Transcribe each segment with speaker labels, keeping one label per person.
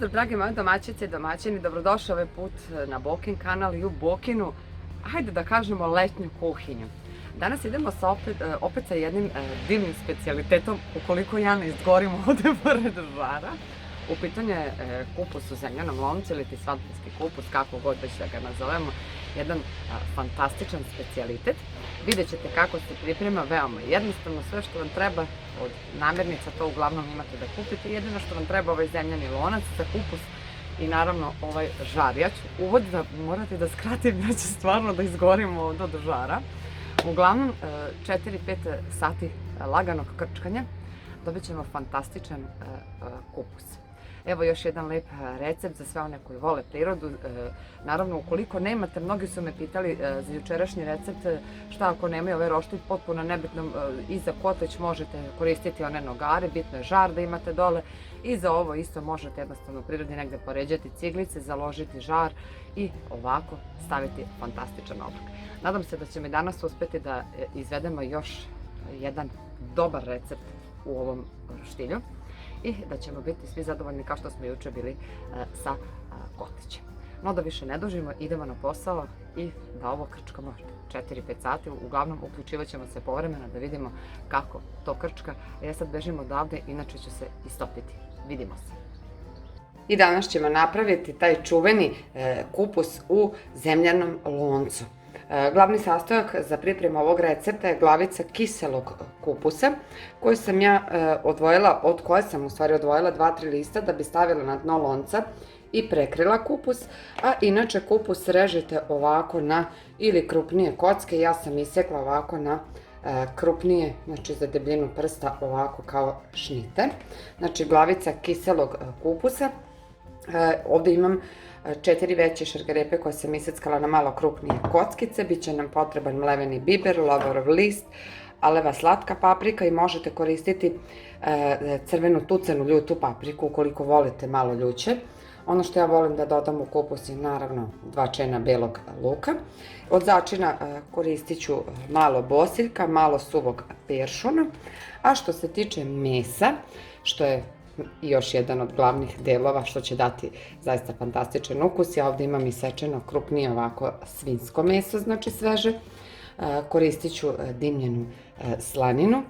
Speaker 1: Pozdrav dragi moje domaćice i domaćini, dobrodošli ovaj put na Bokin kanal i u Bokinu, hajde da kažemo letnju kuhinju. Danas idemo opet sa jednim divnim specijalitetom, ukoliko ja ne izgorim ovde pored žara. U pitanju je kupus u zemljanom loncu ili ti svadbinski kupus, kako god već da ga nazovemo, jedan fantastičan specijalitet. Vidjet ćete kako se priprema veoma jednostavno, sve što vam treba od namirnica to uglavnom imate da kupite. Jedino što vam treba ovaj zemljani lonac za kupus i naravno ovaj žar. Ja ću uvod da morate da skratim, ja ću stvarno da izgorim ovdje do žara. Uglavnom 4-5 sati laganog krčkanja dobit ćemo fantastičan kupus. Evo još jedan lep recept za sve one koji vole prirodu. Naravno, ukoliko nemate, mnogi su me pitali za jučerašnji recept, šta ako nemaju ovaj roštilj, potpuno nebitno, i za kotlić možete koristiti one nogare, bitno je žar da imate dole, i za ovo isto možete jednostavno u prirodi negde poređati ciglice, založiti žar i ovako staviti fantastičan obrok. Nadam se da ćemo i danas uspeti da izvedemo još jedan dobar recept u ovom roštilju i da ćemo biti svi zadovoljni kao što smo juče bili sa kotlićem. No da više ne dužimo, idemo na posao i da ovo krčkamo 4-5 sati. Uglavnom uključivat ćemo se povremeno da vidimo kako to krčka. Ja sad bežim odavde, inače ću se istopiti. Vidimo se. I danas ćemo napraviti taj čuveni kupus u zemljanom loncu. Glavni sastojak za pripremu ovog recepta je glavica kiselog kupusa koju sam ja odvojila, od koje sam u stvari odvojila 2-3 lista da bi stavila na dno lonca i prekrila kupus, a inače kupus režete ovako na ili krupnije kocke. Ja sam isekla ovako na krupnije, znači za debljinu prsta, ovako kao šniter. Znači glavica kiselog kupusa. Ovdje imam 4 veće šargarepe koje sam iseckala na malo krupnije kockice. Biće nam potreban mleveni biber, lovorov list, aleva slatka paprika i možete koristiti crvenu tucanu ljutu papriku ukoliko volite malo ljuće. Ono što ja volim da dodam u kupus je naravno 2 čena belog luka. Od začina koristit ću malo bosiljka, malo suvog peršuna, a što se tiče mesa, što je još jedan od glavnih delova što će dati zaista fantastičan ukus, ja ovdje imam isečeno krupnije ovako svinjsko meso, znači sveže. Koristit ću dimljenu slaninu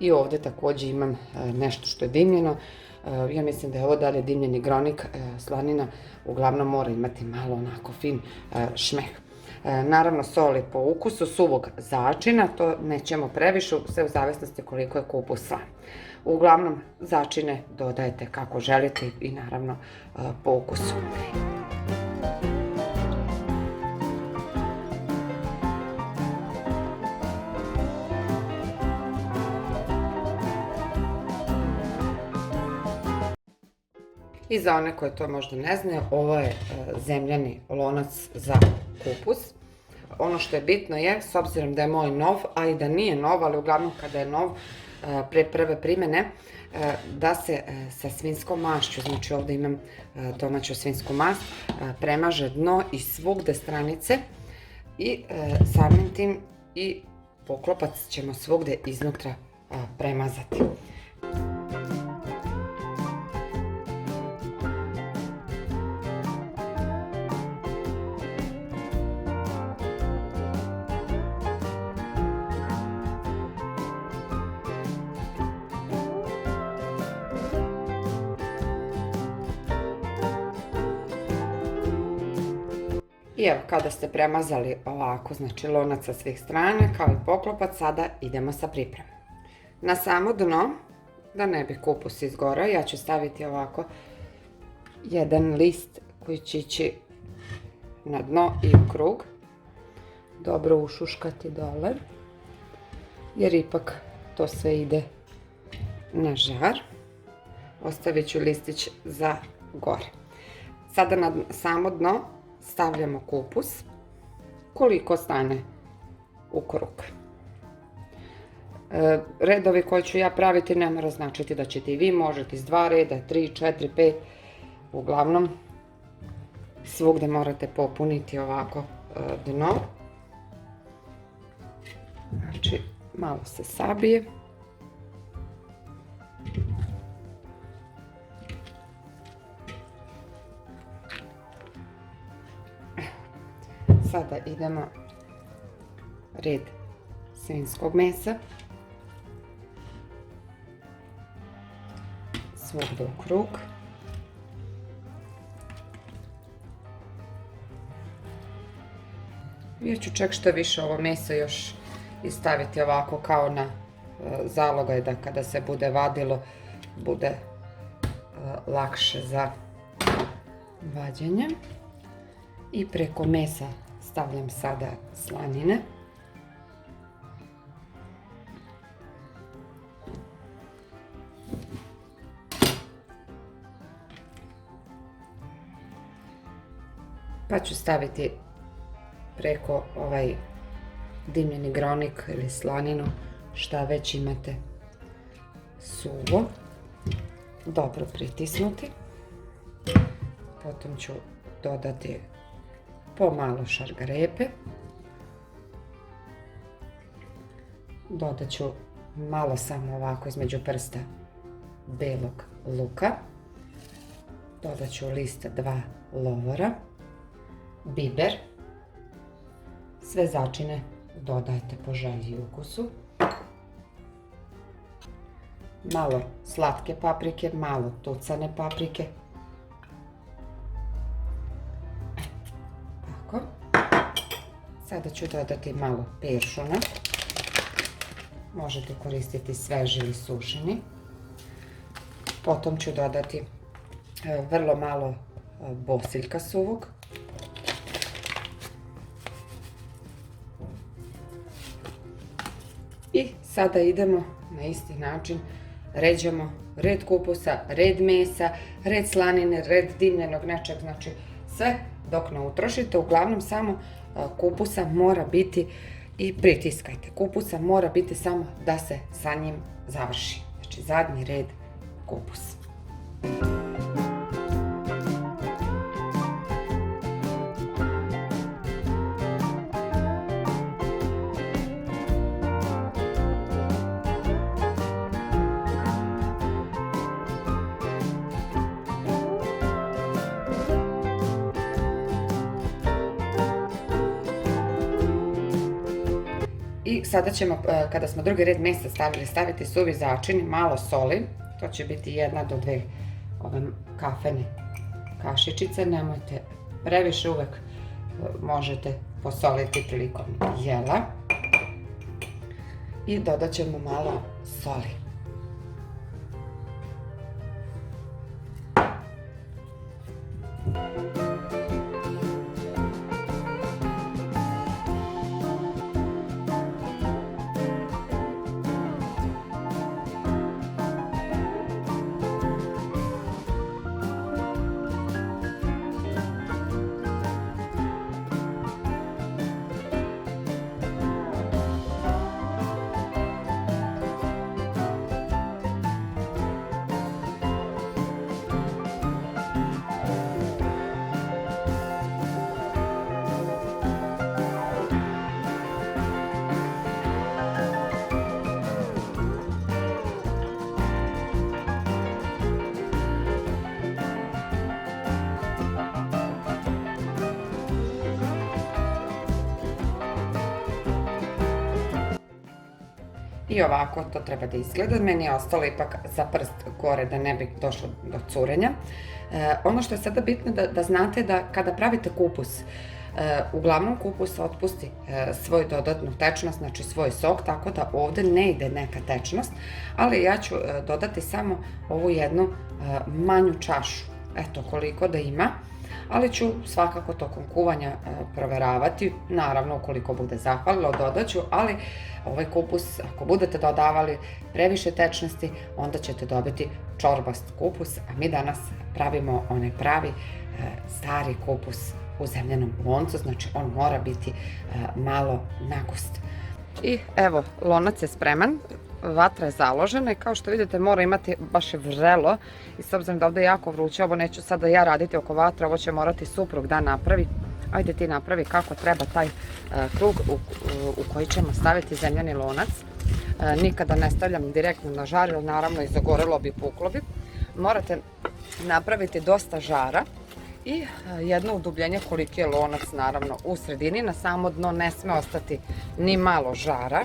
Speaker 1: i ovdje također imam nešto što je dimljeno. Ja mislim da je ovo dalje dimljeni gronik, slanina uglavnom mora imati malo onako fin šmeh. Naravno soli po ukusu, suvog začina, to nećemo previše, sve u zavisnosti koliko je kupus slan. Uglavnom začine dodajete kako želite i naravno po ukusu. I za one koje to možda ne znaju, ovo je zemljani lonac za kupus. Ono što je bitno je, s obzirom da je moj nov, a i da nije nov, ali uglavnom kada je nov, pre prve primjene, da se sa svinjskom mašću, znači ovdje imam domaću svinjsku mast, premaže dno i svugde stranice i samim tim i poklopac ćemo svugde iznutra premazati. I evo, kada ste premazali ovako, znači lonac sa svih strana, kao i poklopac, sada idemo sa pripremom. Na samo dno, da ne bi kupus izgorao, ja ću staviti ovako jedan list koji će ići na dno i u krug. Dobro ušuškati dole, jer ipak to sve ide na žar. Ostavit ću listić za gore. Sada na samo dno stavljamo kupus koliko stane u krug. Redovi koje ću ja praviti ne mora značiti da ćete i vi, možete iz 2 reda, 3, 4, 5, uglavnom svugde morate popuniti ovako dno. Znači malo se sabije. Sada idemo red svinjskog mesa. Svugdje u krug. Ja ću čak što više ovo meso još i staviti ovako kao na zalogaj, da kada se bude vadilo bude lakše za vađenje. I preko mesa stavljam sada slanine. Pa ću staviti preko ovaj dimljeni gronik ili slaninu, šta već imate suvo, dobro pritisnuti. Potom ću dodati pomalo šargarepe. Dodat ću malo samo ovako između prsta belog luka. Dodat ću list 2 lovora, biber. Sve začine dodajte po želji i ukusu. Malo slatke paprike, malo tucane paprike. Tako. Sada ću dodati malo peršuna. Možete koristiti sveži ili sušeni. Potom ću dodati vrlo malo bosiljka suvog. I sada idemo na isti način, ređamo red kupusa, red mesa, red slanine, red dimljenog nečeg, znači sve dok ne utrošite. Uglavnom samo kupusa mora biti, i pritiskajte, kupusa mora biti samo da se sa njim završi. Znači zadnji red kupus. I sada ćemo, kada smo drugi red mesa staviti suvi začin, malo soli. To će biti 1 do 2 ove kafene kašičice. Nemojte previše, uvek možete posoliti prilikom jela. I dodat ćemo malo soli. I ovako to treba da izgleda. Meni je ostalo ipak za prst gore da ne bi došlo do curenja. Ono što je sada bitno da znate da kada pravite kupus, uglavnom kupus otpusti svoju dodatnu tečnost, znači svoj sok, tako da ovdje ne ide neka tečnost, ali ja ću dodati samo ovu jednu manju čašu, eto koliko da ima, ali ću svakako tokom kuvanja proveravati, naravno ukoliko bude zahvalilo dodat ću, ali ovaj kupus ako budete dodavali previše tečnosti onda ćete dobiti čorbast kupus, a mi danas pravimo onaj pravi stari kupus u zemljanom loncu, znači on mora biti malo nagust. I evo, lonac je spreman, vatra je založena i kao što vidite mora imati baš vrelo i s obzirom da ovdje je jako vruće, ovo neću sada ja raditi oko vatra, ovo će morati suprug da napravi. Ajde ti napravi kako treba taj krug u koji ćemo staviti zemljani lonac. Nikada ne stavljam direktno na žar, jer naravno i zagorelo bi, puklo bi. Morate napraviti dosta žara I jedno udubljenje koliki je lonac, naravno u sredini, na samo dno ne sme ostati ni malo žara.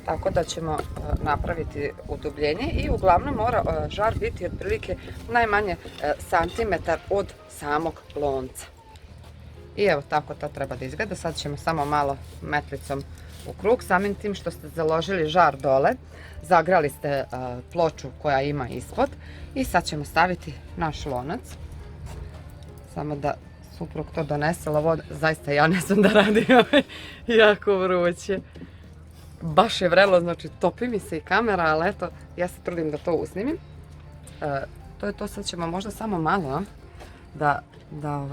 Speaker 1: Tako da ćemo napraviti udubljenje i uglavnom mora žar biti otprilike najmanje santimetar od samog lonca. I evo tako to treba da izgleda. Sad ćemo samo malo metlicom u krug, samim tim što ste založili žar dole, zagrali ste ploču koja ima ispod i sad ćemo staviti naš lonac. Samo da suprug to donese, ali ovo zaista ja ne znam da radim, jako vruće. Baš je vrelo, znači topi mi se i kamera, ali eto, ja se trudim da to usnimim. To je to, sad ćemo možda samo malo da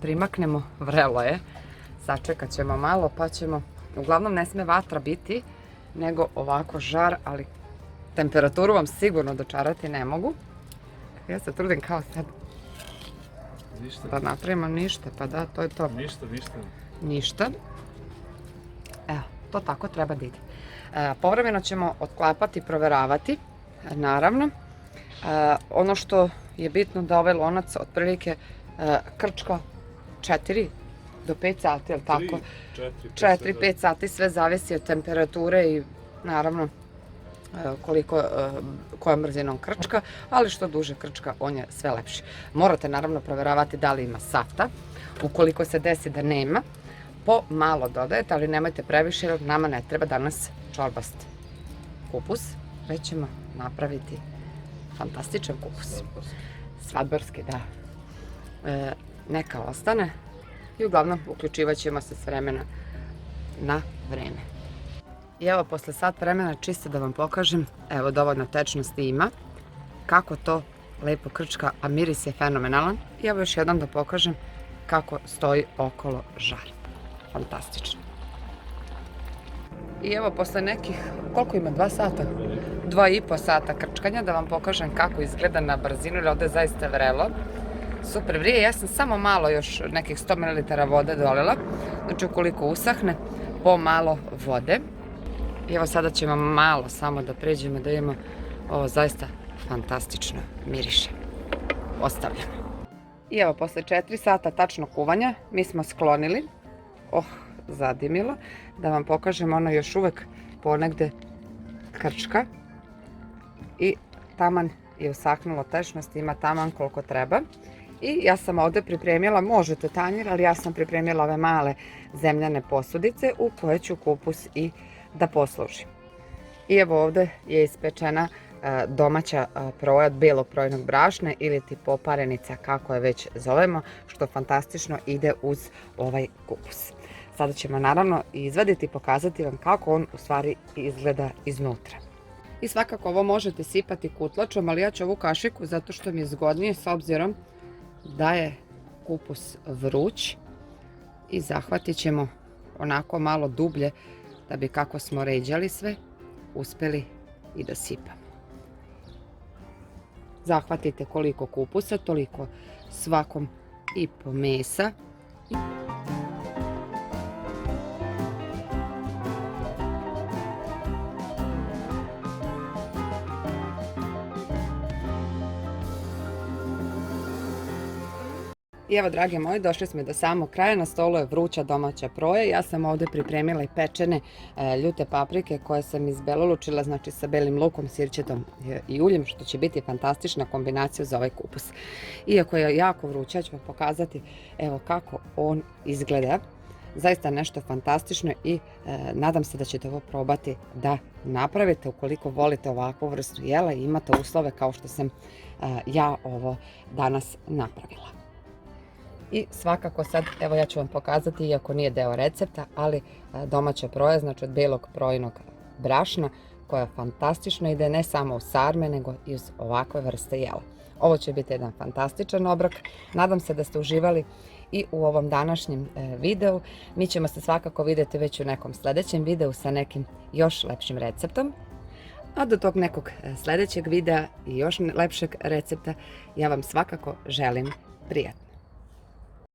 Speaker 1: primaknemo, vrelo je. Sačekat ćemo malo pa ćemo, uglavnom ne sme vatra biti, nego ovako žar, ali temperaturu vam sigurno dočarati ne mogu. Ja se trudim kao sad da napravimo ništa, pa da, to je to. Ništa. Evo, to tako treba da ide. Povremeno ćemo otklapati i proveravati, naravno. Ono što je bitno da ovaj lonac otprilike krčka 4 do 5 sati, jel tako? 4-5 sati, sve zavisi od temperature i naravno kojom brzinom krčka, ali što duže krčka, on je sve lepši. Morate naravno proveravati da li ima safta. Ukoliko se desi da nema, po malo dodajete, ali nemojte previše jer nama ne treba danas čorbast kupus, već ćemo napraviti fantastičan kupus. Svadbarski, da. Neka ostane i uglavnom uključivat ćemo se s vremena na vreme. I evo, posle sat vremena čisto da vam pokažem, evo dovoljno tečnosti ima, kako to lepo krčka, a miris je fenomenalan. I evo još jednom da pokažem kako stoji okolo žar. Fantastično. I evo posle nekih, koliko ima, 2 sata? 2,5 sata krčkanja, da vam pokažem kako izgleda na brzinu, jer ovdje je zaista vrelo. Super vrije, ja sam samo malo još nekih 100 ml vode dolila, znači ukoliko usahne, po malo vode. I evo sada ćemo malo samo da pređemo da imamo, ovo zaista fantastično miriše. Ostavljamo. I evo posle 4 sata tačno kuvanja mi smo sklonili, zadimilo, da vam pokažem, ono još uvek ponegde krčka i taman je usahnulo tečnost, ima taman koliko treba. I ja sam ovdje pripremila, možete tanjir, ali ja sam pripremila ove male zemljane posudice u koje ću kupus i da poslužim. I evo ovdje je ispečena domaća proja od belog projnog brašna ili ti poparenica, kako je već zovemo, što fantastično ide uz ovaj kupus. Sada ćemo naravno izvaditi i pokazati vam kako on u stvari izgleda iznutra. I svakako ovo možete sipati kutlačom, ali ja ću ovu kašiku zato što mi je zgodnije s obzirom da je kupus vruć i zahvatit ćemo onako malo dublje da bi, kako smo ređali sve, uspeli i da sipamo. Zahvatite koliko kupusa, toliko svakom i po mesa. I evo, dragi moji, došli smo do samog kraja. Na stolu je vruća domaća proja. Ja sam ovdje pripremila i pečene ljute paprike koje sam izbelolučila, znači sa belim lukom, sirćetom i uljem, što će biti fantastična kombinacija za ovaj kupus. Iako je jako vruća, ja ću vam pokazati evo kako on izgleda. Zaista nešto fantastično i nadam se da ćete ovo probati da napravite ukoliko volite ovakvu vrstu jela i imate uslove kao što sam ja ovo danas napravila. I svakako sad, evo ja ću vam pokazati, iako nije deo recepta, ali domaća proja, znači od belog projnog brašna, koja fantastično ide ne samo u sarme, nego i uz ovakve vrste jela. Ovo će biti jedan fantastičan obrok. Nadam se da ste uživali i u ovom današnjem videu. Mi ćemo se svakako vidjeti već u nekom sljedećem videu sa nekim još lepšim receptom. A do tog nekog sljedećeg videa i još lepšeg recepta ja vam svakako želim prijatno.